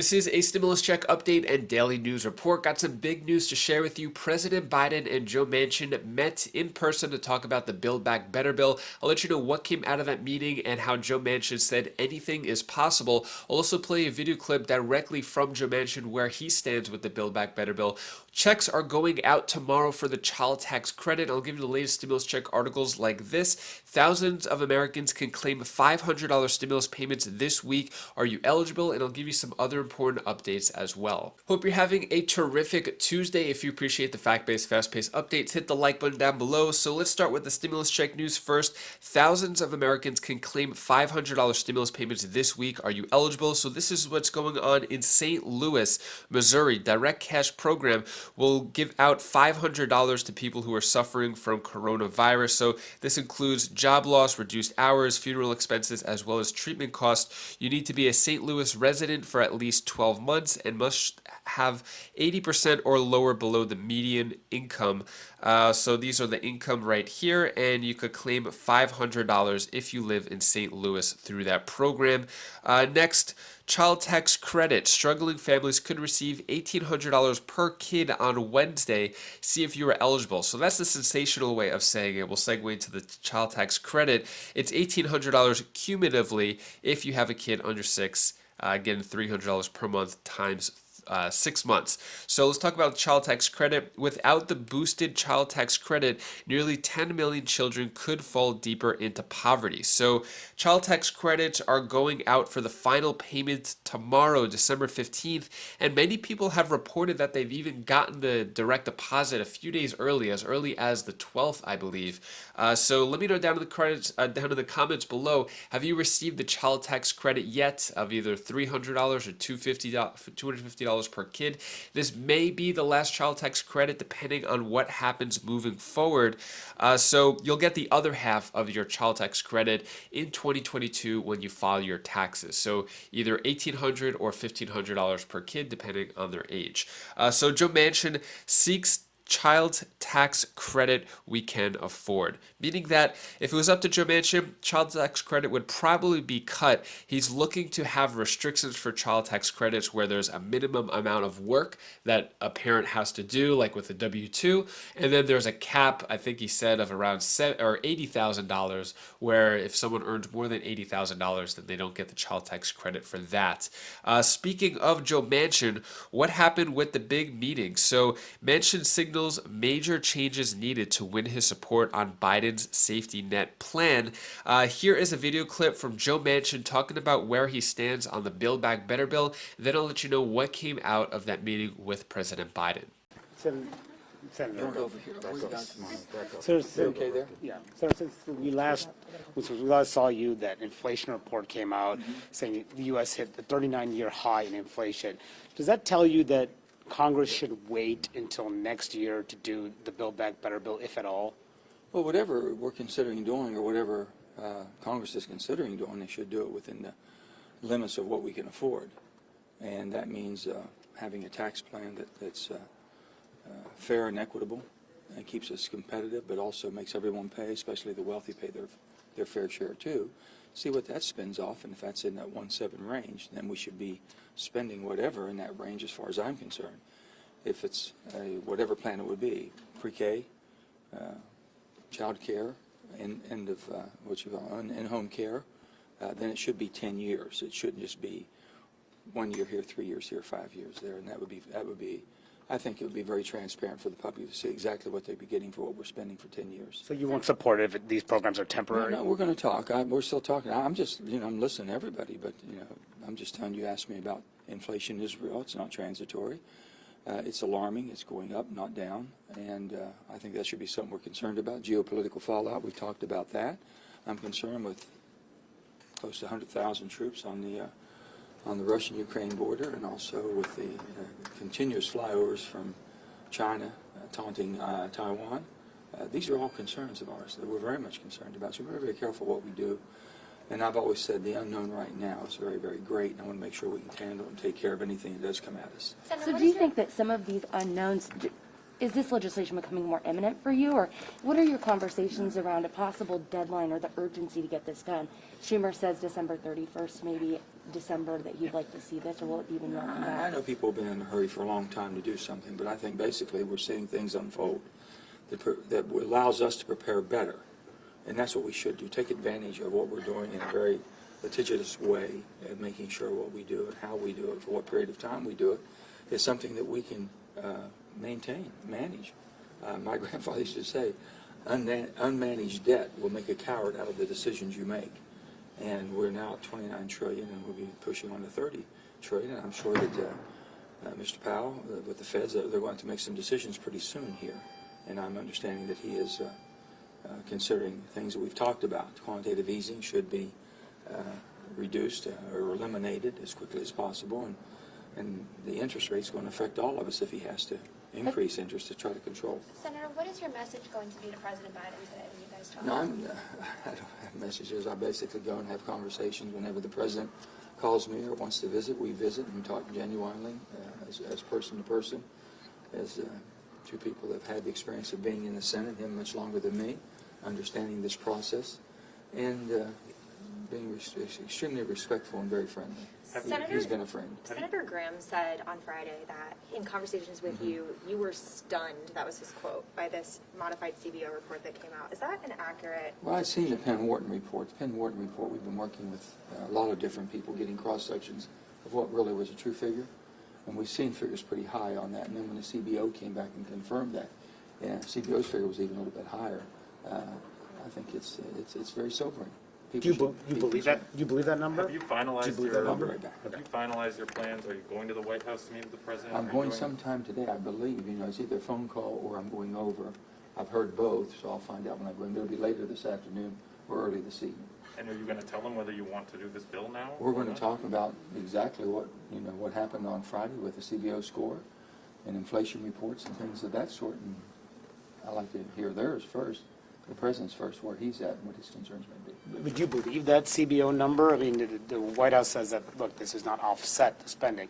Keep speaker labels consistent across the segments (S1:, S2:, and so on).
S1: This is a stimulus check update and daily news report. Got some big news to share with you. President Biden and Joe Manchin met in person to talk about the Build Back Better bill. I'll let you know what came out of that meeting and how Joe Manchin said anything is possible. I'll also play a video clip directly from Joe Manchin where he stands with the Build Back Better bill. Checks are going out tomorrow for the child tax credit. I'll give you the latest stimulus check articles like this. Thousands of Americans can claim $500 stimulus payments this week. Are you eligible? And I'll give you some other important updates as well. Hope you're having a terrific Tuesday. If you appreciate the fact-based, fast-paced updates, hit the like button down below. So let's start with the stimulus check news first. Thousands of Americans can claim $500 stimulus payments this week. Are you eligible? So this is what's going on in St. Louis, Missouri. Direct Cash Program will give out $500 to people who are suffering from coronavirus. So this includes job loss, reduced hours, funeral expenses, as well as treatment costs. You need to be a St. Louis resident for at least 12 months and must have 80% or lower below the median income. So these are the income right here, and you could claim $500 if you live in St. Louis through that program. Next, child tax credit. Struggling families could receive $1,800 per kid on Wednesday. See if you are eligible. So that's the sensational way of saying it. We'll segue into the child tax credit. It's $1,800 cumulatively if you have a kid under 6. Getting $300 per month times 6 months. So let's talk about child tax credit. Without the boosted child tax credit, nearly 10 million children could fall deeper into poverty. So child tax credits are going out for the final payment tomorrow, December 15th, and many people have reported that they've even gotten the direct deposit a few days early as the 12th, I believe. So let me know down in the comments below, have you received the child tax credit yet of either $300 or $250 per kid? This may be the last child tax credit depending on what happens moving forward. So you'll get the other half of your child tax credit in 2022 when you file your taxes. So either $1,800 or $1,500 per kid depending on their age. So Joe Manchin seeks child tax credit we can afford. Meaning that if it was up to Joe Manchin, child tax credit would probably be cut. He's looking to have restrictions for child tax credits where there's a minimum amount of work that a parent has to do, like with a W-2, and then there's a cap, I think he said, of around $80,000, where if someone earns more than $80,000, then they don't get the child tax credit for that. Speaking of Joe Manchin, what happened with the big meeting? So Manchin signaled major changes needed to win his support on Biden's safety net plan. Here is a video clip from Joe Manchin talking about where he stands on the Build Back Better bill. Then I'll let you know what came out of that meeting with President Biden.
S2: Senator,
S3: over here.
S2: So,
S3: Okay there?
S2: yeah. So since we last saw you, that inflation report came out saying the U.S. hit the 39-year high in inflation. Does that tell you that Congress should wait until next year to do the Build Back Better bill, if at all?
S3: Well, whatever we're considering doing, or whatever Congress is considering doing, they should do it within the limits of what we can afford. And that means having a tax plan that's fair and equitable and keeps us competitive, but also makes everyone pay, especially the wealthy, pay their fair share too. See what that spins off, and if that's in that 1.7 range, then we should be spending whatever in that range as far as I'm concerned. If it's whatever plan it would be, pre-K, child care, end of in-home care, then it should be 10 years. It shouldn't just be 1 year here, 3 years here, 5 years there, and that would be. I think it would be very transparent for the public to see exactly what they'd be getting for what we're spending for 10 years.
S2: So you won't support it if these programs are temporary?
S3: No, we're going to talk. We're still talking. I'm just, I'm listening to everybody, but, I'm just telling you, ask me about inflation is real. It's not transitory. It's alarming. It's going up, not down. And I think that should be something we're concerned about. Geopolitical fallout, we've talked about that. I'm concerned with close to 100,000 troops on the Russian-Ukraine border, and also with the continuous flyovers from China taunting Taiwan. These are all concerns of ours that we're very much concerned about. So we're very, very careful what we do. And I've always said the unknown right now is very, very great, and I want to make sure we can handle and take care of anything that does come at us.
S4: So do you think that some of these unknowns is this legislation becoming more imminent for you, or what are your conversations around a possible deadline or the urgency to get this done? Schumer says December 31st, maybe December, that he'd like to see this, or will it be when you all come back?
S3: I know people have been in a hurry for a long time to do something, but I think basically we're seeing things unfold that allows us to prepare better. And that's what we should do, take advantage of what we're doing in a very litigious way, and making sure what we do and how we do it, for what period of time we do it, is something that we can manage. My grandfather used to say, unmanaged debt will make a coward out of the decisions you make. And we're now at 29 trillion, and we'll be pushing on to 30 trillion. And I'm sure that Mr. Powell, with the Feds, they're going to make some decisions pretty soon here. And I'm understanding that he is considering things that we've talked about. Quantitative easing should be reduced or eliminated as quickly as possible, and the interest rate is going to affect all of us if he has to increase interest to try to control.
S5: Senator, what is your message going to be to President Biden today when you guys talk?
S3: No, I don't have messages. I basically go and have conversations whenever the president calls me or wants to visit. We visit and talk genuinely as person to person, as two people that have had the experience of being in the Senate, him much longer than me, understanding this process, and being extremely respectful and very friendly. He's been a friend.
S5: Senator Graham said on Friday that in conversations with you, you were stunned, that was his quote, by this modified CBO report that came out. Is that an accurate?
S3: Well, I've seen the Penn-Wharton report. The Penn-Wharton report, we've been working with a lot of different people getting cross-sections of what really was a true figure. And we've seen figures pretty high on that. And then when the CBO came back and confirmed that, yeah, CBO's figure was even a little bit higher. I think it's very sobering.
S2: Do you believe that? Do you believe that number?
S6: Have you finalized
S3: Have
S6: you finalized your plans? Are you going to the White House to meet with the president?
S3: I'm going sometime today, I believe. You know, it's either a phone call or I'm going over. I've heard both, so I'll find out when I'm going. It'll be later this afternoon or early this evening.
S6: And are you going to tell them whether you want to do this bill now?
S3: We're going to talk about exactly what happened on Friday with the CBO score and inflation reports and things of that sort. And I'd like to hear theirs first, the president's first, where he's at and what his concerns may be.
S2: Would you believe that CBO number? I mean, the White House says that, look, this is not offset the spending,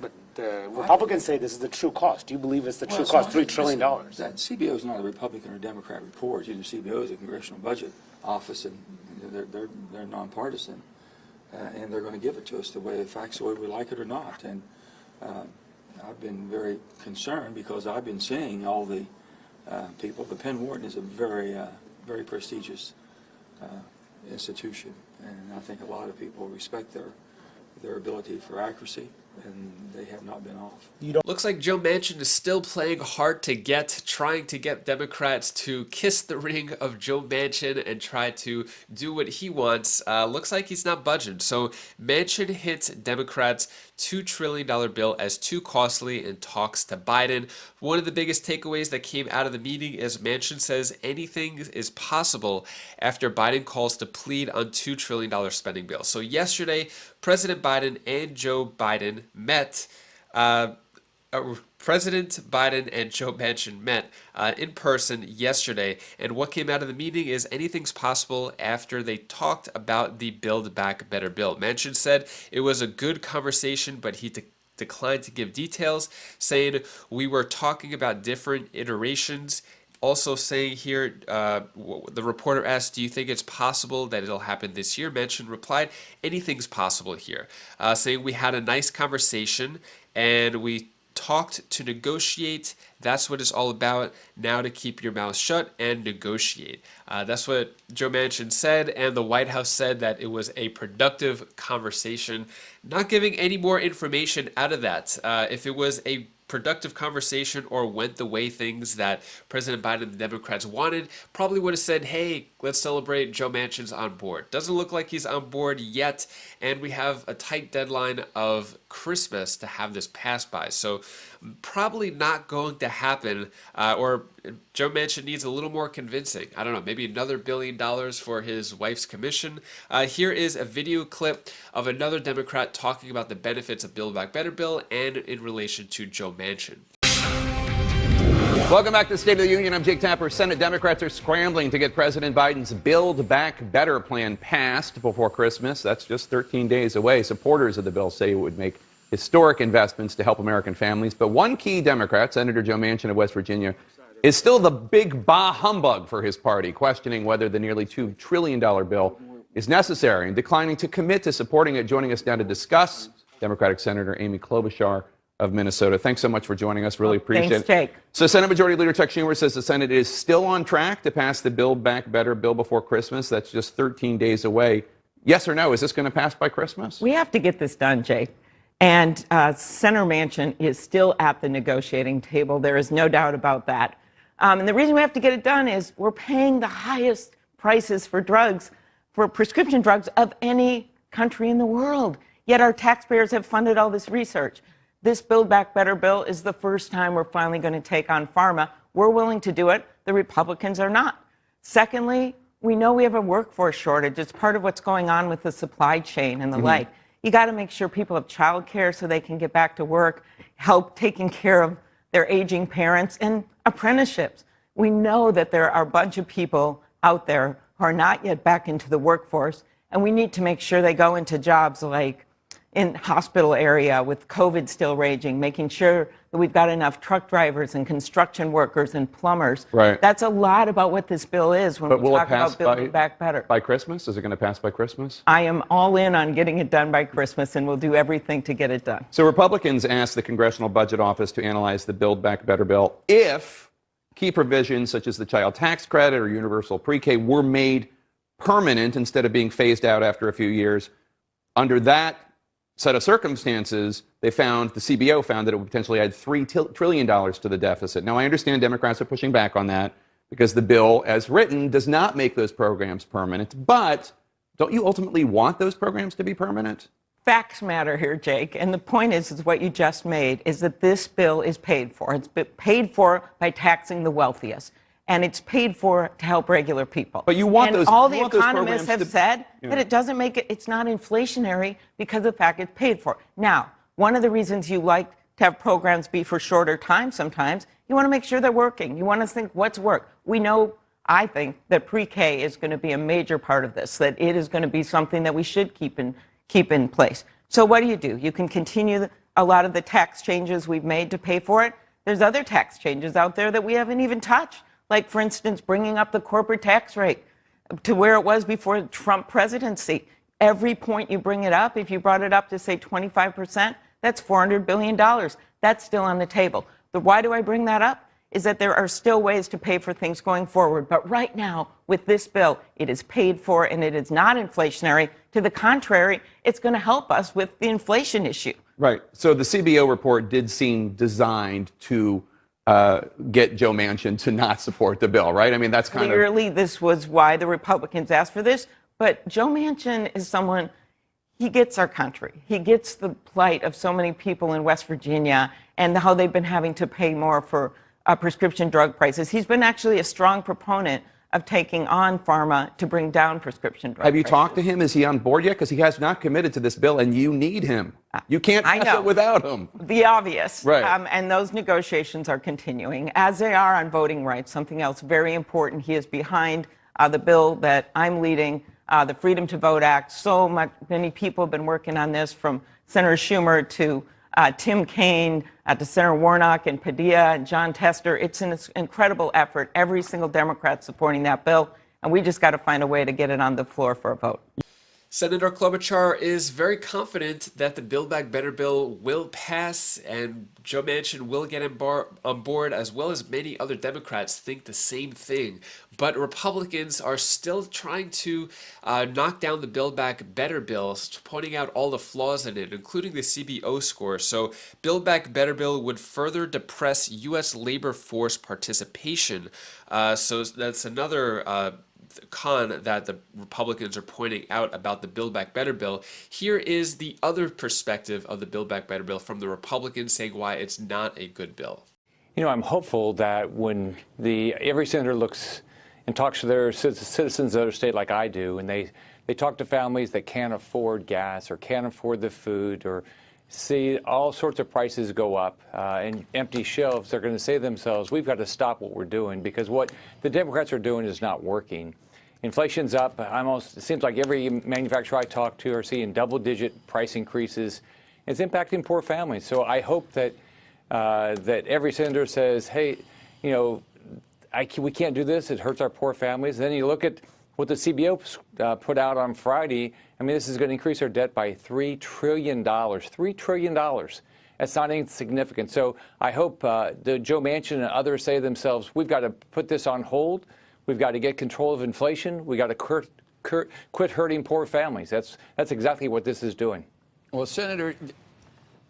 S2: but the Republicans say this is the true cost. Do you believe it's the true cost, $3 trillion?
S3: That CBO is not a Republican or Democrat report. The CBO is a Congressional Budget Office, and they're nonpartisan, and they're going to give it to us the facts the way we like it or not. And I've been very concerned because I've been seeing all the people. The Penn-Wharton is a very, very prestigious institution, and I think a lot of people respect their ability for accuracy, and they have not been off.
S1: Looks like Joe Manchin is still playing hard to get, trying to get Democrats to kiss the ring of Joe Manchin and try to do what he wants. Looks like he's not budging. So Manchin hits Democrats' $2 trillion bill as too costly in talks to Biden. One of the biggest takeaways that came out of the meeting is Manchin says anything is possible after Biden calls to plead on $2 trillion spending bill. So yesterday, President Biden and Joe Biden met. President Biden and Joe Manchin met in person yesterday, and what came out of the meeting is anything's possible after they talked about the Build Back Better bill. Manchin said it was a good conversation, but he declined to give details, saying we were talking about different iterations. Also saying here, the reporter asked, do you think it's possible that it'll happen this year? Manchin replied, anything's possible here. Saying we had a nice conversation and we talked to negotiate. That's what it's all about. Now to keep your mouth shut and negotiate. That's what Joe Manchin said, and the White House said that it was a productive conversation. Not giving any more information out of that. If it was a productive conversation or went the way things that President Biden and the Democrats wanted, probably would have said, hey, let's celebrate, Joe Manchin's on board. Doesn't look like he's on board yet, and we have a tight deadline of Christmas to have this passed by. So probably not going to happen, or Joe Manchin needs a little more convincing. I don't know, maybe another $1 billion for his wife's commission. Here is a video clip of another Democrat talking about the benefits of Build Back Better bill and in relation to Joe Manchin.
S7: Welcome back to State of the Union. I'm Jake Tapper. Senate Democrats are scrambling to get President Biden's Build Back Better plan passed before Christmas. That's just 13 days away. Supporters of the bill say it would make historic investments to help American families. But one key Democrat, Senator Joe Manchin of West Virginia, is still the big bah humbug for his party, questioning whether the nearly $2 trillion bill is necessary and declining to commit to supporting it. Joining us now to discuss, Democratic Senator Amy Klobuchar of Minnesota. Thanks so much for joining us. Really appreciate it.
S8: Thanks, Jake.
S7: So Senate Majority Leader Chuck Schumer says the Senate is still on track to pass the Build Back Better bill before Christmas. That's just 13 days away. Yes or no? Is this going to pass by Christmas?
S8: We have to get this done, Jake. And Senator Manchin is still at the negotiating table. There is no doubt about that. And the reason we have to get it done is we're paying the highest prices for drugs, for prescription drugs, of any country in the world. Yet our taxpayers have funded all this research. This Build Back Better bill is the first time we're finally going to take on pharma. We're willing to do it. The Republicans are not. Secondly, we know we have a workforce shortage. It's part of what's going on with the supply chain and the like. You got to make sure people have child care so they can get back to work, help taking care of their aging parents, and apprenticeships. We know that there are a bunch of people out there who are not yet back into the workforce, and we need to make sure they go into jobs like in hospital area with COVID still raging, making sure that we've got enough truck drivers and construction workers and plumbers.
S7: Right.
S8: That's a lot about what this bill is when we talk about building back better.
S7: By Christmas? Is it going to pass by Christmas?
S8: I am all in on getting it done by Christmas, and we'll do everything to get it done.
S7: So Republicans asked the Congressional Budget Office to analyze the Build Back Better bill if key provisions such as the child tax credit or universal pre-K were made permanent instead of being phased out after a few years. Under that set of circumstances, the CBO found that it would potentially add $3 trillion to the deficit. Now, I understand Democrats are pushing back on that because the bill, as written, does not make those programs permanent. But don't you ultimately want those programs to be permanent?
S8: Facts matter here, Jake. And the point is what you just made, is that this bill is paid for. It's paid for by taxing the wealthiest. And it's paid for to help regular people.
S7: But you want those.
S8: All the economists have said that it doesn't make it, it's not inflationary because of the fact it's paid for. Now, one of the reasons you like to have programs be for shorter time sometimes, you want to make sure they're working. You want to think what's worked. We know, I think, that pre-K is going to be a major part of this, that it is going to be something that we should keep in place. So what do? You can continue a lot of the tax changes we've made to pay for it. There's other tax changes out there that we haven't even touched. Like, for instance, bringing up the corporate tax rate to where it was before the Trump presidency. Every point you bring it up, if you brought it up to, say, 25%, that's $400 billion. That's still on the table. Why do I bring that up? Is that there are still ways to pay for things going forward. But right now, with this bill, it is paid for and it is not inflationary. To the contrary, it's going to help us with the inflation issue.
S7: Right. So the CBO report did seem designed to get Joe Manchin to not support the bill, right? I mean, that's kind of...
S8: Clearly, this was why the Republicans asked for this. But Joe Manchin is someone, he gets our country. He gets the plight of so many people in West Virginia and how they've been having to pay more for prescription drug prices. He's been actually a strong proponent of taking on pharma to bring down prescription drug
S7: Have you
S8: prices.
S7: talked to him? Is he on board yet? Because he has not committed to this bill, and you need him. You can't pass it without him.
S8: The obvious.
S7: Right.
S8: And those negotiations are continuing, as they are on voting rights, something else very important. He is behind the bill that I'm leading, the Freedom to Vote Act. Many people have been working on this, from Senator Schumer to Tim Kaine, to Senator Warnock and Padilla and John Tester. It's an incredible effort. Every single Democrat supporting that bill, and we just got to find a way to get it on the floor for a vote.
S1: Senator Klobuchar is very confident that the Build Back Better bill will pass and Joe Manchin will get on board, as well as many other Democrats think the same thing. But Republicans are still trying to knock down the Build Back Better bill, pointing out all the flaws in it, including the CBO score. So Build Back Better bill would further depress U.S. labor force participation. So that's another con that the Republicans are pointing out about the Build Back Better bill. Here is the other perspective of the Build Back Better bill from the Republicans saying why it's not a good bill.
S9: You know, I'm hopeful that when every senator looks and talks to their citizens of their state like I do, and they talk to families that can't afford gas or can't afford the food or see all sorts of prices go up and empty shelves, they're going to say to themselves, we've got to stop what we're doing, because what the Democrats are doing is not working. Inflation's up. It seems like every manufacturer I talk to are seeing double-digit price increases. It's impacting poor families. So I hope that that every senator says, hey, you know, we can't do this. It hurts our poor families. And then you look at what the CBO put out on Friday. I mean, this is going to increase our debt by $3 trillion. $3 trillion. That's not insignificant. So I hope Joe Manchin and others say to themselves, we've got to put this on hold. We've got to get control of inflation. We've got to quit hurting poor families. That's exactly what this is doing.
S10: Well, Senator,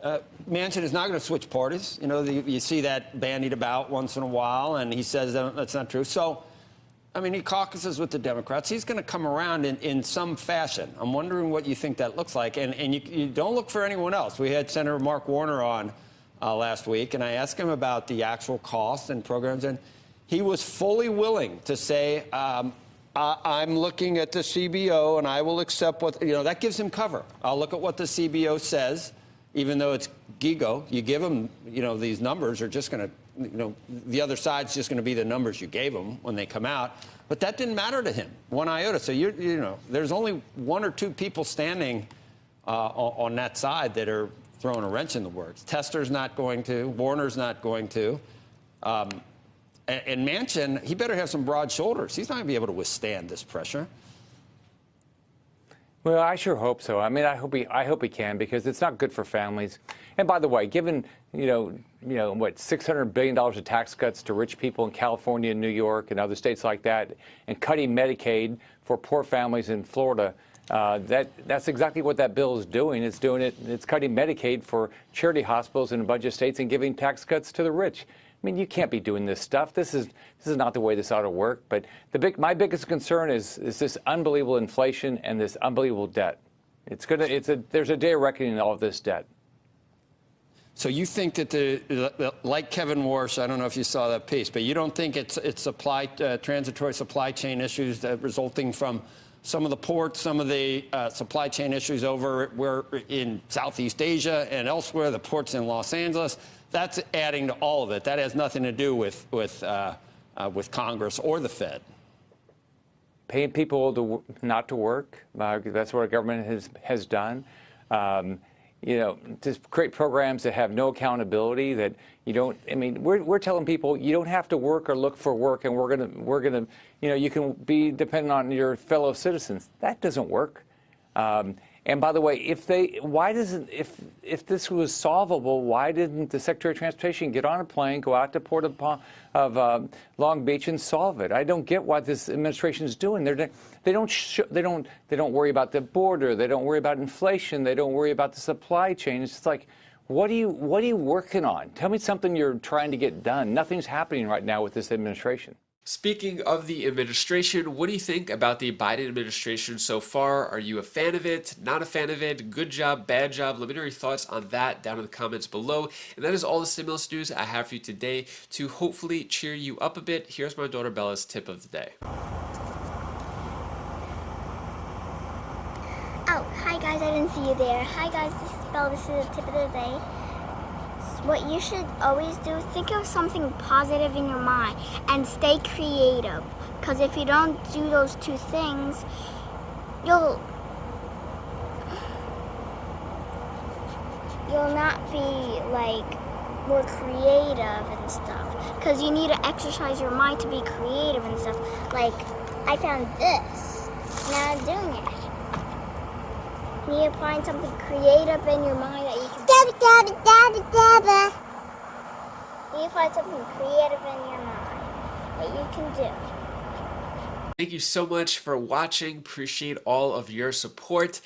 S10: Manchin is not going to switch parties. You know, you see that bandied about once in a while, and he says that's not true. So, I mean, he caucuses with the Democrats. He's going to come around in some fashion. I'm wondering what you think that looks like. And you don't look for anyone else. We had Senator Mark Warner on last week, and I asked him about the actual costs and programs, and he was fully willing to say, I'm looking at the CBO, and I will accept what, you know, that gives him cover. I'll look at what the CBO says, even though it's GIGO. You give him, you know, these numbers are just going to, you know, the other side's just going to be the numbers you gave them when they come out. But that didn't matter to him, one iota. So, you know, there's only one or two people standing on that side that are throwing a wrench in the works. Tester's not going to. Warner's not going to. And Manchin, he better have some broad shoulders. He's not going to be able to withstand this pressure.
S9: Well, I sure hope so. I mean, I hope he can, because it's not good for families. And by the way, given you know what, $600 billion of tax cuts to rich people in California and New York and other states like that, and cutting Medicaid for poor families in Florida, that's exactly what that bill is doing. It's cutting Medicaid for charity hospitals in a bunch of states and giving tax cuts to the rich. I mean, you can't be doing this stuff. This is not the way this ought to work. But my biggest concern is this unbelievable inflation and this unbelievable debt. There's a day of reckoning in all of this debt.
S10: So you think that like Kevin Warsh, I don't know if you saw that piece, but you don't think it's transitory supply chain issues that resulting from some of the ports, some of the supply chain issues over where in Southeast Asia and elsewhere, the ports in Los Angeles. That's adding to all of it. That has nothing to do with Congress or the Fed.
S9: Paying people not to work. That's what our government has done. You know, to create programs that have no accountability. That you don't. I mean, we're telling people you don't have to work or look for work, and we're gonna. You know, you can be dependent on your fellow citizens. That doesn't work. And by the way, if this was solvable, why didn't the Secretary of Transportation get on a plane, go out to Port of Long Beach and solve it? I don't get what this administration is doing. They don't worry about the border. They don't worry about inflation. They don't worry about the supply chain. It's just like, what are you working on? Tell me something you're trying to get done. Nothing's happening right now with this administration.
S1: Speaking of the administration, what do you think about the Biden administration so far? Are you a fan of it? Not a fan of it? Good job? Bad job? Let me know your thoughts on that down in the comments below. And that is all the stimulus news I have for you today to hopefully cheer you up a bit. Here's my daughter Bella's tip of the day.
S11: Oh, hi guys, I didn't see you there. Hi guys, this is Bella. This is the tip of the day. What you should always do, think of something positive in your mind and stay creative. Because if you don't do those two things, you'll not be like more creative and stuff. Because you need to exercise your mind to be creative and stuff. Like, I found this. Now I'm doing it. You need to find something creative in your mind that you can do. You need to find something creative in your mind that you can do.
S1: Thank you so much for watching. Appreciate all of your support.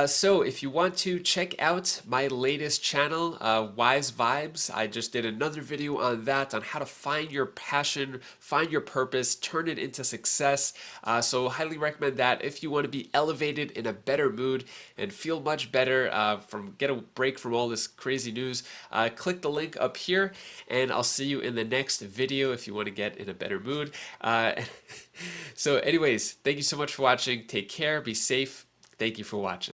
S1: So if you want to check out my latest channel, Wise Vibes, I just did another video on that, on how to find your passion, find your purpose, turn it into success. So highly recommend that if you want to be elevated, in a better mood, and feel much better, get a break from all this crazy news. Click the link up here, and I'll see you in the next video if you want to get in a better mood. So anyways, thank you so much for watching. Take care, be safe. Thank you for watching.